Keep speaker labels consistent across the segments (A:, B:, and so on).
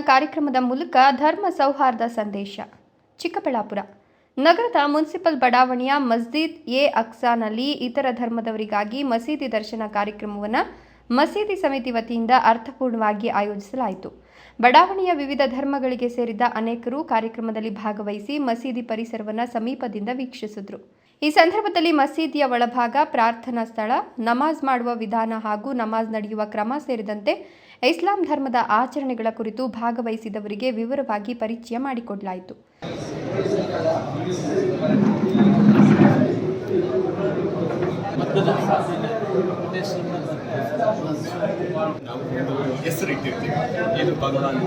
A: ಕಾರ್ಯಕ್ರಮದ ಮೂಲಕ ಧರ್ಮ ಸೌಹಾರ್ದ ಸಂದೇಶ. ಚಿಕ್ಕಬಳ್ಳಾಪುರ ನಗರದ ಮುನ್ಸಿಪಲ್ ಬಡಾವಣೆಯ ಮಸ್ಜಿದ್ ಎ ಅಕ್ಸಾನಲ್ಲಿ ಇತರ ಧರ್ಮದವರಿಗಾಗಿ ಮಸೀದಿ ದರ್ಶನ ಕಾರ್ಯಕ್ರಮವನ್ನು ಮಸೀದಿ ಸಮಿತಿ ವತಿಯಿಂದ ಅರ್ಥಪೂರ್ಣವಾಗಿ ಆಯೋಜಿಸಲಾಯಿತು. ಬಡಾವಣೆಯ ವಿವಿಧ ಧರ್ಮಗಳಿಗೆ ಸೇರಿದ ಅನೇಕರು ಕಾರ್ಯಕ್ರಮದಲ್ಲಿ ಭಾಗವಹಿಸಿ ಮಸೀದಿ ಪರಿಸರವನ್ನು ಸಮೀಪದಿಂದ ವೀಕ್ಷಿಸಿದರು. ಈ ಸಂದರ್ಭದಲ್ಲಿ ಮಸೀದಿಯ ಒಳಭಾಗ, ಪ್ರಾರ್ಥನಾ ಸ್ಥಳ, ನಮಾಜ್ ಮಾಡುವ ವಿಧಾನ ಹಾಗೂ ನಮಾಜ್ ನಡೆಯುವ ಕ್ರಮ ಸೇರಿದಂತೆ ಇಸ್ಲಾಂ ಧರ್ಮದ ಆಚರಣೆಗಳ ಕುರಿತು ಭಾಗವಹಿಸಿದವರಿಗೆ ವಿವರವಾಗಿ ಪರಿಚಯ ಮಾಡಿಕೊಡಲಾಯಿತು.
B: ಇದು ಭಗವಾನ್,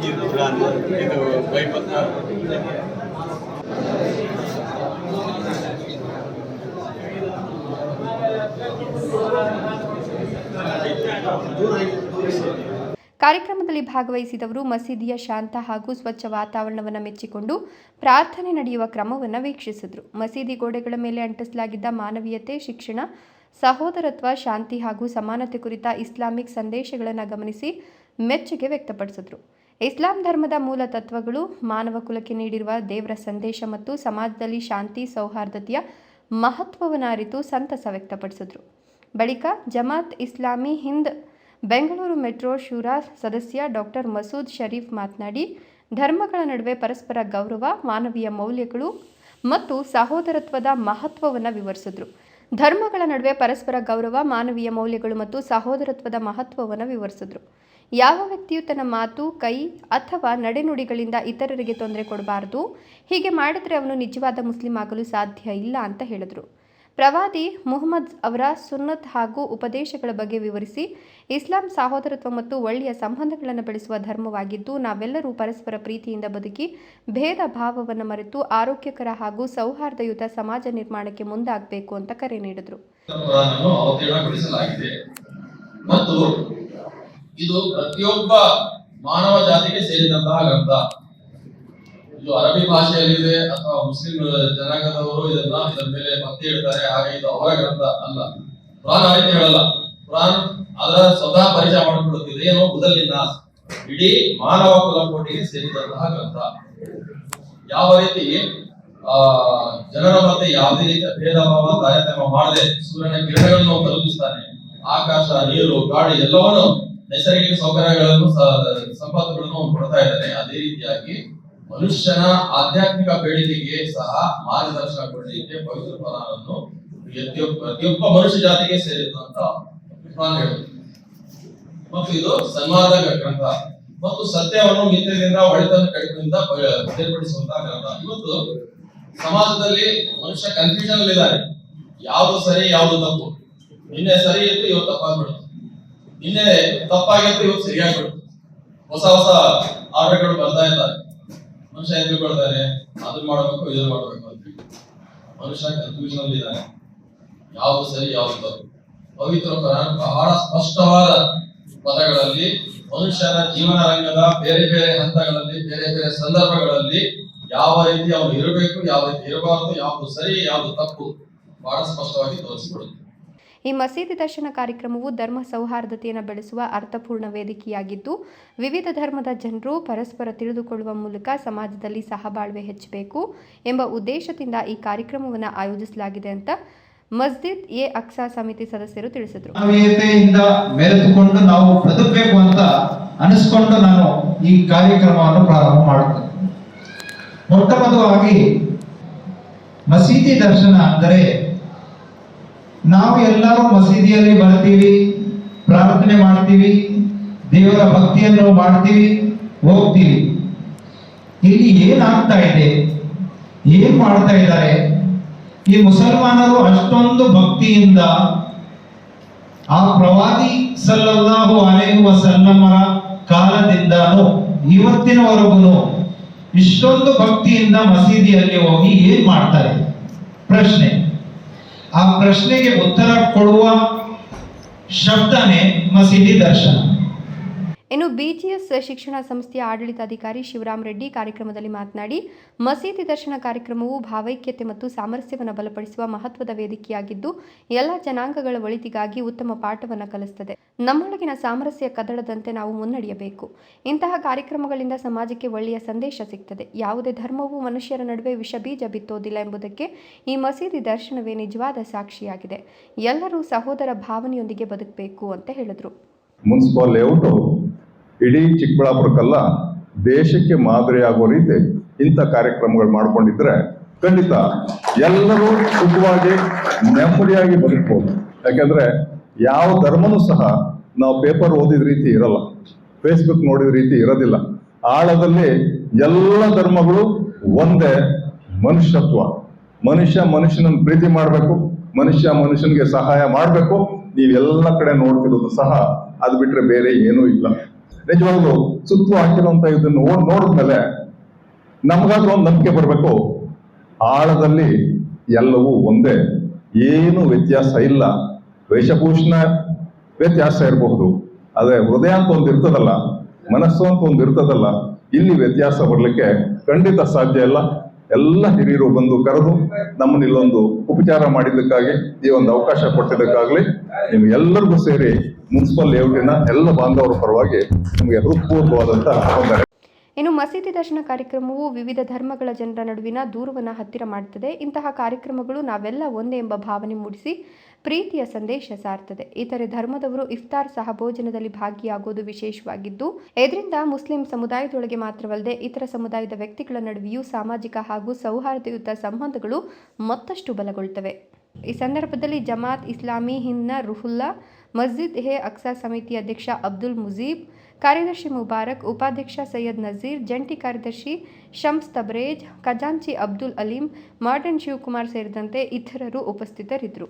B: ಇದು ಖುರಾನ್, ಇದು ಬೈಬಲ್.
A: ಕಾರ್ಯಕ್ರಮದಲ್ಲಿ ಭಾಗವಹಿಸಿದವರು ಮಸೀದಿಯ ಶಾಂತ ಹಾಗೂ ಸ್ವಚ್ಛ ವಾತಾವರಣವನ್ನು ಮೆಚ್ಚಿಕೊಂಡು ಪ್ರಾರ್ಥನೆ ನಡೆಯುವ ಕ್ರಮವನ್ನು ವೀಕ್ಷಿಸಿದರು. ಮಸೀದಿ ಗೋಡೆಗಳ ಮೇಲೆ ಅಂಟಿಸಲಾಗಿದ್ದ ಮಾನವೀಯತೆ, ಶಿಕ್ಷಣ, ಸಹೋದರತ್ವ, ಶಾಂತಿ ಹಾಗೂ ಸಮಾನತೆ ಕುರಿತ ಇಸ್ಲಾಮಿಕ್ ಸಂದೇಶಗಳನ್ನು ಗಮನಿಸಿ ಮೆಚ್ಚುಗೆ ವ್ಯಕ್ತಪಡಿಸಿದರು. ಇಸ್ಲಾಂ ಧರ್ಮದ ಮೂಲ ತತ್ವಗಳು, ಮಾನವ ಕುಲಕ್ಕೆ ನೀಡಿರುವ ದೇವರ ಸಂದೇಶ ಮತ್ತು ಸಮಾಜದಲ್ಲಿ ಶಾಂತಿ ಸೌಹಾರ್ದತೆಯ ಮಹತ್ವವನ್ನು ಅರಿತು ಸಂತಸ ವ್ಯಕ್ತಪಡಿಸಿದರು. ಬಳಿಕ ಜಮಾತ್ ಇಸ್ಲಾಮಿ ಹಿಂದ್ ಬೆಂಗಳೂರು ಮೆಟ್ರೋ ಶೂರಾ ಸದಸ್ಯ ಡಾಕ್ಟರ್ ಮಸೂದ್ ಶರೀಫ್ ಮಾತನಾಡಿ, ಧರ್ಮಗಳ ನಡುವೆ ಪರಸ್ಪರ ಗೌರವ, ಮಾನವೀಯ ಮೌಲ್ಯಗಳು ಮತ್ತು ಸಹೋದರತ್ವದ ಮಹತ್ವವನ್ನು ವಿವರಿಸಿದರು. ಧರ್ಮಗಳ ನಡುವೆ ಪರಸ್ಪರ ಗೌರವ, ಮಾನವೀಯ ಮೌಲ್ಯಗಳು ಮತ್ತು ಸಹೋದರತ್ವದ ಮಹತ್ವವನ್ನು ವಿವರಿಸಿದರು. ಯಾವ ವ್ಯಕ್ತಿಯು ತನ್ನ ಮಾತು, ಕೈ ಅಥವಾ ನಡೆನುಡಿಗಳಿಂದ ಇತರರಿಗೆ ತೊಂದರೆ ಕೊಡಬಾರದು. ಹೀಗೆ ಮಾಡಿದರೆ ಅವನು ನಿಜವಾದ ಮುಸ್ಲಿಂ ಆಗಲು ಸಾಧ್ಯ ಇಲ್ಲ ಅಂತ ಹೇಳಿದರು. ಪ್ರವಾದಿ ಮುಹಮ್ಮದ್ ಅವರ ಸುನ್ನತ್ ಹಾಗೂ ಉಪದೇಶಗಳ ಬಗ್ಗೆ ವಿವರಿಸಿ, ಇಸ್ಲಾಂ ಸಹೋದರತ್ವ ಮತ್ತು ಒಳ್ಳೆಯ ಸಂಬಂಧಗಳನ್ನು ಬೆಳೆಸುವ ಧರ್ಮವಾಗಿದ್ದು, ನಾವೆಲ್ಲರೂ ಪರಸ್ಪರ ಪ್ರೀತಿಯಿಂದ ಬದುಕಿ ಭೇದ ಭಾವವನ್ನು ಮರೆತು ಆರೋಗ್ಯಕರ ಹಾಗೂ ಸೌಹಾರ್ದಯುತ ಸಮಾಜ ನಿರ್ಮಾಣಕ್ಕೆ ಮುಂದಾಗಬೇಕು ಅಂತ ಕರೆ ನೀಡಿದರು.
C: ಮತ್ತು ಇದು ಪ್ರತಿಯೊಬ್ಬ ಮಾನವ ಜಾತಿಗೆ ಸೇರಿದಂತಹ ಗ್ರಂಥ. ಇದು ಅರಬಿ ಭಾಷೆಯಲ್ಲಿದೆ ಅಥವಾ ಮುಸ್ಲಿಂ ಜನಾಂಗದವರು ಇದರ ಮೇಲೆ ಪತ್ತೆ ಇಡ್ತಾರೆ, ಹಾಗೆ ಇದು ಅವರ ಗ್ರಂಥ ಅಲ್ಲ. ಕುರಾನ್ ಆಯ್ತು ಹೇಳಲ್ಲ. ಕುರಾನ್ ಅದರ ಸ್ವತಃ ಪರಿಚಯ ಮಾಡಿಕೊಳ್ಳುತ್ತಿದೆ. ಏನು ಬುದಲಿನ ಇಡೀ ಮಾನವ ಕುಲಕೋಟಿಗೆ ಸೇರಿದಂತಹ ಗ್ರಂಥ. ಯಾವ ರೀತಿ ಜನರ ಮಧ್ಯೆ ಯಾವುದೇ ರೀತಿಯ ಭೇದ ಭಾವ, ತಾರತಮ್ಯ ಮಾಡದೆ ಸೂರ್ಯನ ಕಿರಣಗಳನ್ನು ತಲುಪಿಸ್ತಾನೆ. ಆಕಾಶ, ನೀರು, ಗಾಳಿ ಎಲ್ಲವನ್ನು ನೈಸರ್ಗಿಕ ಸೌಕರ್ಯಗಳನ್ನು, ಸಂಪತ್ತುಗಳನ್ನು ಕೊಡ್ತಾ ಇದ್ದಾನೆ. ಅದೇ ರೀತಿಯಾಗಿ ಮನುಷ್ಯನ ಆಧ್ಯಾತ್ಮಿಕ ಬೇಡಿಕೆಗೆ ಸಹ ಮಾರ್ಗದರ್ಶನ ಕೊಡಲಿಕ್ಕೆ ಪವಿತ್ರ ಕುರಾನನ್ನು ಪ್ರತಿಯೊಬ್ಬ ಮನುಷ್ಯ ಜಾತಿಗೆ ಸೇರಿದಂತ ಕುರಾನ್ ಹೇಳುತ್ತೆ. ಮತ್ತು ಇದು ಸನ್ಮಾರ್ಗ ಗ್ರಂಥ ಮತ್ತು ಸತ್ಯವನ್ನು ಮಿಥ್ಯದಿಂದ, ಒಳಿತನ್ನು ಕೆಡುಕಿನಿಂದ ಬೇರ್ಪಡಿಸುವಂತಹ ಗ್ರಂಥ. ಇವತ್ತು ಸಮಾಜದಲ್ಲಿ ಮನುಷ್ಯ ಕನ್ಫ್ಯೂಷನ್ ಅಲ್ಲಿ ಇದ್ದಾನೆ. ಯಾವುದು ಸರಿ, ಯಾವುದು ತಪ್ಪು. ನಿನ್ನೆ ಸರಿ ಇತ್ತು, ಇವತ್ತು ತಪ್ಪಾಗ್ಬಿಡುತ್ತೆ. ನಿನ್ನೆ ತಪ್ಪಾಗಿತ್ತು, ಇವತ್ತು ಸರಿಯಾಗ್ಬಿಡುತ್ತೆ. ಹೊಸ ಹೊಸ ಆರ್ಡರ್ಗಳು ಬರ್ತಾ ಇದ್ದಾರೆ. ಮನುಷ್ಯ ಏನ್ ತಿಳ್ಕೊಳ್ತಾನೆ, ಅದನ್ನ ಮಾಡಬೇಕು, ಇದನ್ನ ಮಾಡಬೇಕು ಅಂತ. ಮನುಷ್ಯ ಕನ್ಫ್ಯೂಷನ್ ಅಲ್ಲಿ ಇದ್ದಾನೆ. ಯಾವುದು ಸರಿ, ಯಾವುದು ತಪ್ಪು. ಪವಿತ್ರ ಕುರಾನ್ ಬಹಳ ಸ್ಪಷ್ಟವಾದ ಪದಗಳಲ್ಲಿ ಮನುಷ್ಯನ ಜೀವನ ರಂಗದ ಬೇರೆ ಬೇರೆ ಹಂತಗಳಲ್ಲಿ, ಬೇರೆ ಬೇರೆ ಸಂದರ್ಭಗಳಲ್ಲಿ ಯಾವ ರೀತಿ ಅವನು ಇರಬೇಕು, ಯಾವ ರೀತಿ ಇರಬಾರದು, ಯಾವುದು ಸರಿ, ಯಾವುದು ತಪ್ಪು ಬಹಳ ಸ್ಪಷ್ಟವಾಗಿ ತೋರಿಸಿಕೊಡುತ್ತೆ.
A: ಈ ಮಸೀದಿ ದರ್ಶನ ಕಾರ್ಯಕ್ರಮವು ಧರ್ಮ ಸೌಹಾರ್ದತೆಯನ್ನು ಬೆಳೆಸುವ ಅರ್ಥಪೂರ್ಣ ವೇದಿಕೆಯಾಗಿದ್ದು, ವಿವಿಧ ಧರ್ಮದ ಜನರು ಪರಸ್ಪರ ತಿಳಿದುಕೊಳ್ಳುವ ಮೂಲಕ ಸಮಾಜದಲ್ಲಿ ಸಹಬಾಳ್ವೆ ಹೆಚ್ಚಬೇಕು ಎಂಬ ಉದ್ದೇಶದಿಂದ ಈ ಕಾರ್ಯಕ್ರಮವನ್ನು ಆಯೋಜಿಸಲಾಗಿದೆ ಅಂತ ಮಸ್ಜಿದ್ ಎ ಅಕ್ಸಾ ಸಮಿತಿ ಸದಸ್ಯರು ತಿಳಿಸಿದರು.
D: ಮಾನವೀಯತೆಯಿಂದ ಮೆರೆದುಕೊಂಡು ನಾವು ಬದುಕಬೇಕು ಅಂತ ಅನಿಸ್ಕೊಂಡು ನಾನು ಈ ಕಾರ್ಯಕ್ರಮವನ್ನು ಪ್ರಾರಂಭ ಮಾಡುತ್ತೇನೆ. ಮೊಟ್ಟಮೊದಲಾಗಿ ಮಸೀದಿ ದರ್ಶನ ಅಂದರೆ ನಾವು ಎಲ್ಲರೂ ಮಸೀದಿಯಲ್ಲಿ ಬರ್ತೀವಿ, ಪ್ರಾರ್ಥನೆ ಮಾಡ್ತೀವಿ, ದೇವರ ಭಕ್ತಿಯನ್ನು ಮಾಡ್ತೀವಿ, ಹೋಗ್ತೀವಿ. ಇಲ್ಲಿ ಏನಾಗ್ತಾ ಇದೆ, ಏನ್ ಮಾಡ್ತಾ ಇದ್ದಾರೆ? ಈ ಮುಸಲ್ಮಾನರು ಅಷ್ಟೊಂದು ಭಕ್ತಿಯಿಂದ ಆ ಪ್ರವಾದಿ ಸಲ್ಲಲ್ಲಾಹು ಅಲೈಹಿ ವಸಲ್ಲಮರ ಕಾಲದಿಂದನೂ ಇವತ್ತಿನವರೆಗೂ ಇಷ್ಟೊಂದು ಭಕ್ತಿಯಿಂದ ಮಸೀದಿಯಲ್ಲಿ ಹೋಗಿ ಏನ್ ಮಾಡ್ತಾರೆ? ಪ್ರಶ್ನೆ. ಆ ಪ್ರಶ್ನೆಗೆ ಉತ್ತರ ಕೊಡುವ ಶಬ್ದನೇ ಮಸೀದಿ ದರ್ಶನ.
A: ಇನ್ನು ಬಿಜಿಎಸ್ ಶಿಕ್ಷಣ ಸಂಸ್ಥೆಯ ಆಡಳಿತಾಧಿಕಾರಿ ಶಿವರಾಮ್ ರೆಡ್ಡಿ ಕಾರ್ಯಕ್ರಮದಲ್ಲಿ ಮಾತನಾಡಿ, ಮಸೀದಿ ದರ್ಶನ ಕಾರ್ಯಕ್ರಮವು ಭಾವೈಕ್ಯತೆ ಮತ್ತು ಸಾಮರಸ್ಯವನ್ನು ಬಲಪಡಿಸುವ ಮಹತ್ವದ ವೇದಿಕೆಯಾಗಿದ್ದು, ಎಲ್ಲ ಜನಾಂಗಗಳ ಒಳಿತಿಗಾಗಿ ಉತ್ತಮ ಪಾಠವನ್ನು ಕಲಿಸುತ್ತದೆ. ನಮ್ಮೊಳಗಿನ ಸಾಮರಸ್ಯ ಕದಡದಂತೆ ನಾವು ಮುನ್ನಡೆಯಬೇಕು. ಇಂತಹ ಕಾರ್ಯಕ್ರಮಗಳಿಂದ ಸಮಾಜಕ್ಕೆ ಒಳ್ಳೆಯ ಸಂದೇಶ ಸಿಗ್ತದೆ. ಯಾವುದೇ ಧರ್ಮವು ಮನುಷ್ಯರ ನಡುವೆ ವಿಷಬೀಜ ಬಿತ್ತೋದಿಲ್ಲ ಎಂಬುದಕ್ಕೆ ಈ ಮಸೀದಿ ದರ್ಶನವೇ ನಿಜವಾದ ಸಾಕ್ಷಿಯಾಗಿದೆ. ಎಲ್ಲರೂ ಸಹೋದರ ಭಾವನೆಯೊಂದಿಗೆ ಬದುಕಬೇಕು ಅಂತ ಹೇಳಿದರು.
E: ಮುನ್ಸಿಪಲ್ ಲೇಔಟು ಇಡೀ ಚಿಕ್ಕಬಳ್ಳಾಪುರಕ್ಕಲ್ಲ ದೇಶಕ್ಕೆ ಮಾದರಿಯಾಗುವ ರೀತಿ ಇಂಥ ಕಾರ್ಯಕ್ರಮಗಳು ಮಾಡ್ಕೊಂಡಿದ್ರೆ ಖಂಡಿತ ಎಲ್ಲರೂ ಸುಖವಾಗಿ ನೆಮ್ಮದಿಯಾಗಿ ಬದುಕಬಹುದು. ಯಾಕೆಂದ್ರೆ ಯಾವ ಧರ್ಮನೂ ಸಹ ನಾವು ಪೇಪರ್ ಓದಿದ ರೀತಿ ಇರಲ್ಲ, ಫೇಸ್ಬುಕ್ ನೋಡಿದ ರೀತಿ ಇರೋದಿಲ್ಲ. ಆಳದಲ್ಲಿ ಎಲ್ಲ ಧರ್ಮಗಳು ಒಂದೇ ಮನುಷ್ಯತ್ವ. ಮನುಷ್ಯನನ್ನು ಪ್ರೀತಿ ಮಾಡಬೇಕು, ಮನುಷ್ಯನಿಗೆ ಸಹಾಯ ಮಾಡಬೇಕು. ನೀವೆಲ್ಲ ಕಡೆ ನೋಡ್ತಿರೋದು ಸಹ ಅದು ಬಿಟ್ರೆ ಬೇರೆ ಏನೂ ಇಲ್ಲ. ನಿಜವಾಗ್ಲೂ ಸುತ್ತು ಹಾಕಿರುವಂತ ಇದನ್ನು ನೋಡಿದ್ಮೇಲೆ ನಮಗಾದ್ರೂ ಒಂದು ನಂಬಿಕೆ ಬರಬೇಕು, ಆಳದಲ್ಲಿ ಎಲ್ಲವೂ ಒಂದೇ, ಏನು ವ್ಯತ್ಯಾಸ ಇಲ್ಲ. ವೇಷಭೂಷಣ ವ್ಯತ್ಯಾಸ ಇರಬಹುದು, ಅದೇ ಹೃದಯ ಅಂತ ಒಂದು ಇರ್ತದಲ್ಲ, ಮನಸ್ಸು ಅಂತ ಒಂದು ಇರ್ತದಲ್ಲ, ಇಲ್ಲಿ ವ್ಯತ್ಯಾಸ ಬರ್ಲಿಕ್ಕೆ ಖಂಡಿತ ಸಾಧ್ಯ ಇಲ್ಲ. ಎಲ್ಲ ಹಿರಿಯರು ಬಂದು ಕರೆದು ನಮ್ಮನ್ನ ಇಲ್ಲೊಂದು ಉಪಚಾರ ಮಾಡಿದ್ದಕ್ಕಾಗಿ, ಈ ಒಂದು ಅವಕಾಶ ಕೊಟ್ಟಿದ್ದಕ್ಕಾಗ್ಲಿ ನಿಮ್ಗೆಲ್ಲರಿಗೂ ಸೇರಿ ಮುನ್ಸಿಪಲ್ ಲೇಔಟಿನ ಎಲ್ಲ ಬಾಂಧವರ ಪರವಾಗಿ ನಿಮಗೆ ಹೃತ್ಪೂರ್ವವಾದಂತಹ ವಂದನೆ.
A: ಇನ್ನು ಮಸೀದಿ ದರ್ಶನ ಕಾರ್ಯಕ್ರಮವು ವಿವಿಧ ಧರ್ಮಗಳ ಜನರ ನಡುವಿನ ದೂರವನ್ನು ಹತ್ತಿರ ಮಾಡುತ್ತದೆ. ಇಂತಹ ಕಾರ್ಯಕ್ರಮಗಳು ನಾವೆಲ್ಲ ಒಂದೇ ಎಂಬ ಭಾವನೆ ಮೂಡಿಸಿ ಪ್ರೀತಿಯ ಸಂದೇಶ ಸಾರ್ತದೆ. ಇತರೆ ಧರ್ಮದವರು ಇಫ್ತಾರ್ ಸಹ ಭೋಜನದಲ್ಲಿ ಭಾಗಿಯಾಗುವುದು ವಿಶೇಷವಾಗಿದ್ದು, ಇದರಿಂದ ಮುಸ್ಲಿಂ ಸಮುದಾಯದೊಳಗೆ ಮಾತ್ರವಲ್ಲದೆ ಇತರ ಸಮುದಾಯದ ವ್ಯಕ್ತಿಗಳ ನಡುವೆಯೂ ಸಾಮಾಜಿಕ ಹಾಗೂ ಸೌಹಾರ್ದಯುತ ಸಂಬಂಧಗಳು ಮತ್ತಷ್ಟು ಬಲಗೊಳ್ಳುತ್ತವೆ. ಈ ಸಂದರ್ಭದಲ್ಲಿ ಜಮಾತ್ ಇಸ್ಲಾಮಿ ಹಿಂದ್ನ ರುಹುಲ್ಲಾ, ಮಸ್ಜಿದ್ ಎ ಅಕ್ಸಾ ಸಮಿತಿ ಅಧ್ಯಕ್ಷ ಅಬ್ದುಲ್ ಮುಜೀಬ್, ಕಾರ್ಯದರ್ಶಿ ಮುಬಾರಕ್, ಉಪಾಧ್ಯಕ್ಷ ಸೈಯದ್ ನಜೀರ್, ಜಂಟಿ ಕಾರ್ಯದರ್ಶಿ ಶಮ್ಸ್ ತಬ್ರೇಜ್, ಖಜಾಂಚಿ ಅಬ್ದುಲ್ ಅಲೀಂ, ಮಾಡರ್ನ್ ಶಿವಕುಮಾರ್ ಸೇರಿದಂತೆ ಇತರರು ಉಪಸ್ಥಿತರಿದ್ದರು.